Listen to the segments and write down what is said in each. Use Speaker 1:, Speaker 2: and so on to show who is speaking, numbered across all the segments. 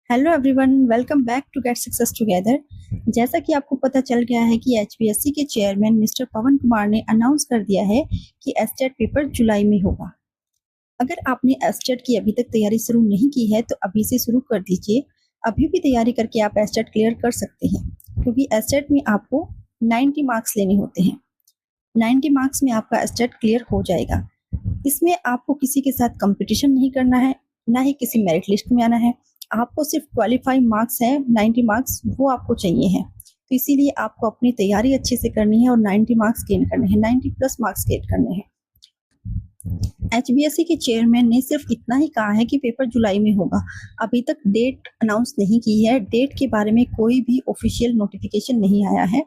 Speaker 1: Hello everyone, welcome back to get success together. जैसा कि आपको पता चल गया है कि एचपीएससी के चेयरमैन मिस्टर पवन कुमार ने अनाउंस कर दिया है कि एस्टेट पेपर जुलाई में होगा। अगर आपने एस्टेट की अभी तक तैयारी शुरू नहीं की है तो अभी से शुरू कर दीजिए। अभी भी तैयारी करके आप एस्टेट क्लियर कर सकते हैं, क्योंकि एस्टेट में आपको 90 मार्क्स लेने होते हैं। 90 मार्क्स में आपका एस्टेट क्लियर हो जाएगा। इसमें आपको किसी के साथ कंपटीशन नहीं करना है, ना ही किसी मेरिट लिस्ट में आना है। आपको सिर्फ क्वालिफाई मार्क्स है, 90 मार्क्स वो आपको चाहिए हैं। तो इसीलिए आपको अपनी तैयारी अच्छे से करनी है और 90 मार्क्स गेन करने हैं, 90 प्लस मार्क्स गेन करने हैं। एचबीएससी के चेयरमैन ने सिर्फ इतना ही कहा है कि पेपर जुलाई में होगा। अभी तक डेट अनाउंस नहीं की है। डेट के बारे में कोई भी ऑफिशियल नोटिफिकेशन नहीं आया है,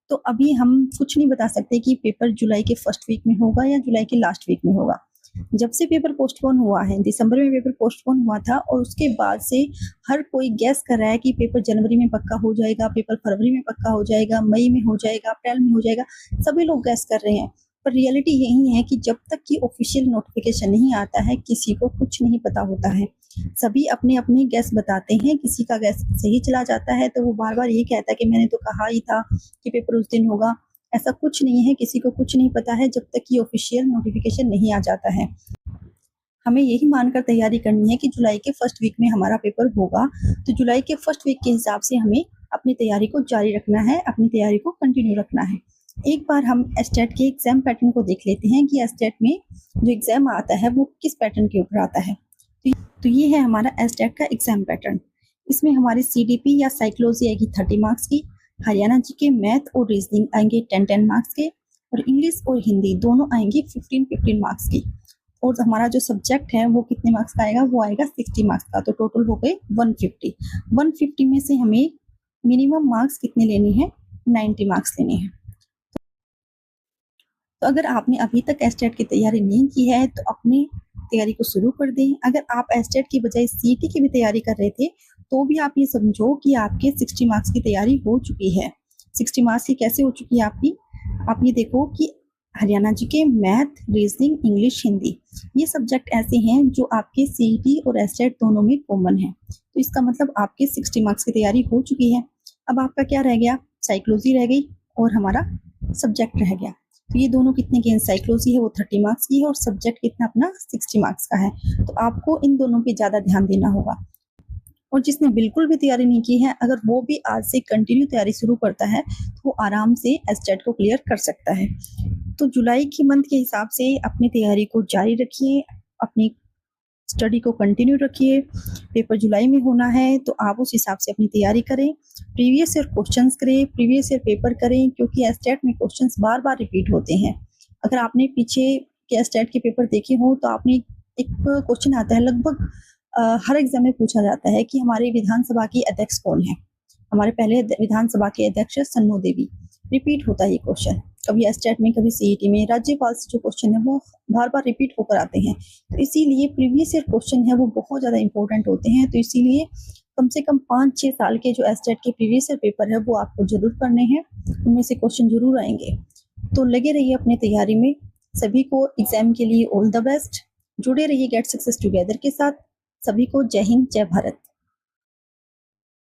Speaker 1: तो अभी हम कुछ नहीं बता सकते कि पेपर जुलाई के फर्स्ट वीक में होगा या जुलाई के लास्ट वीक में होगा। जब से पेपर पोस्टपोन हुआ है, दिसंबर में पेपर पोस्टपोन हुआ था और उसके बाद से हर कोई गैस कर रहा है कि पेपर जनवरी में पक्का हो जाएगा, पेपर फरवरी में पक्का हो जाएगा, मई में हो जाएगा, अप्रैल में हो जाएगा। सभी लोग गैस कर रहे हैं, पर रियलिटी यही है कि जब तक कि ऑफिशियल नोटिफिकेशन नहीं आता है किसी को कुछ नहीं पता होता है। सभी अपने अपने गैस बताते हैं। किसी का गैस सही चला जाता है तो वो बार बार ये कहता है कि मैंने तो कहा ही था कि पेपर उस दिन होगा। ऐसा कुछ नहीं है, किसी को कुछ नहीं पता है जब तक कि ऑफिशियल नोटिफिकेशन नहीं आ जाता है। हमें यही मानकर तैयारी करनी है कि जुलाई के फर्स्ट वीक में हमारा पेपर होगा, तो जुलाई के फर्स्ट वीक के हिसाब से हमें अपनी तैयारी को जारी रखना है, अपनी तैयारी को कंटिन्यू रखना है। एक बार हम एस्टेट के एग्जाम पैटर्न को देख लेते हैं कि एस्टेट में जो एग्जाम आता है वो किस पैटर्न के ऊपर आता है। तो ये है हमारा एस्टेट का एग्जाम पैटर्न। इसमें हमारी सीडीपी या साइकोलॉजी आएगी 30 मार्क्स की, हरियाणा जी के मैथ और रीजनिंग आएंगे 10-10 मार्क्स के, और इंग्लिश और हिंदी दोनों आएंगे 15-15 मार्क्स की। और हमारा जो सब्जेक्ट है वो कितने मार्क्स का आएगा, वो आएगा 60 मार्क्स का। तो टोटल हो गए 150। 150 में से हमें मिनिमम मार्क्स कितने लेने हैं, 90 मार्क्स लेने हैं। तो अगर आपने अभी तक एस्टेट की तैयारी नहीं की है तो अपनी तैयारी को शुरू कर दें। अगर आप एस्टेट की बजाय सीटी की भी तैयारी कर रहे थे तो भी आप ये समझो कि आपके 60 मार्क्स की तैयारी हो चुकी है। 60 मार्क्स की कैसे हो चुकी है आपकी, आप ये देखो कि हरियाणा जी के मैथ, रीजनिंग, इंग्लिश, हिंदी ये सब्जेक्ट ऐसे हैं जो आपके सीईटी और एस्टेट दोनों में कॉमन है। तो इसका मतलब आपके 60 मार्क्स की तैयारी हो चुकी है। अब आपका क्या रह गया, साइकोलॉजी रह गई और हमारा सब्जेक्ट रह गया। तो ये दोनों कितने की, साइकोलॉजी है वो 30 मार्क्स की है और सब्जेक्ट कितना अपना 60 मार्क्स का है। तो आपको इन दोनों पे ज़्यादा ध्यान देना होगा। और जिसने बिल्कुल भी तैयारी नहीं की है, अगर वो भी आज से कंटिन्यू तैयारी शुरू करता है तो वो आराम से एस्टेट को क्लियर कर सकता है। तो जुलाई की मंथ के हिसाब से अपनी तैयारी को जारी रखिए, अपनी स्टडी को कंटिन्यू रखिए। पेपर जुलाई में होना है तो आप उस हिसाब से अपनी तैयारी करें। प्रीवियस ईयर क्वेश्चंस करें, प्रीवियस ईयर पेपर करें, क्योंकि एस्टेट में क्वेश्चंस बार बार रिपीट होते हैं। अगर आपने पीछे के एस्टेट के पेपर देखे हो तो आपने एक क्वेश्चन आता है, लगभग हर एग्जाम में पूछा जाता है कि हमारे विधानसभा की अध्यक्ष कौन है। हमारे पहले विधानसभा के अध्यक्ष सन्नो देवी। रिपीट होता है ये क्वेश्चन, कभी एस्टेट में कभी सीईटी में। राज्यपाल से जो क्वेश्चन है वो बार बार रिपीट होकर आते हैं। तो इसीलिए प्रीवियस ईयर क्वेश्चन है वो बहुत ज़्यादा इंपॉर्टेंट होते हैं। तो इसीलिए कम से कम 5-6 साल के जो एस्टेट के प्रीवियस ईयर पेपर है वो आपको जरूर करने हैं, उनमें से क्वेश्चन जरूर आएंगे। तो लगे रहिए अपनी तैयारी में। सभी को एग्जाम के लिए ऑल द बेस्ट। जुड़े रहिए गेट सक्सेस टुगेदर के साथ। सभी को जय हिंद, जय भारत।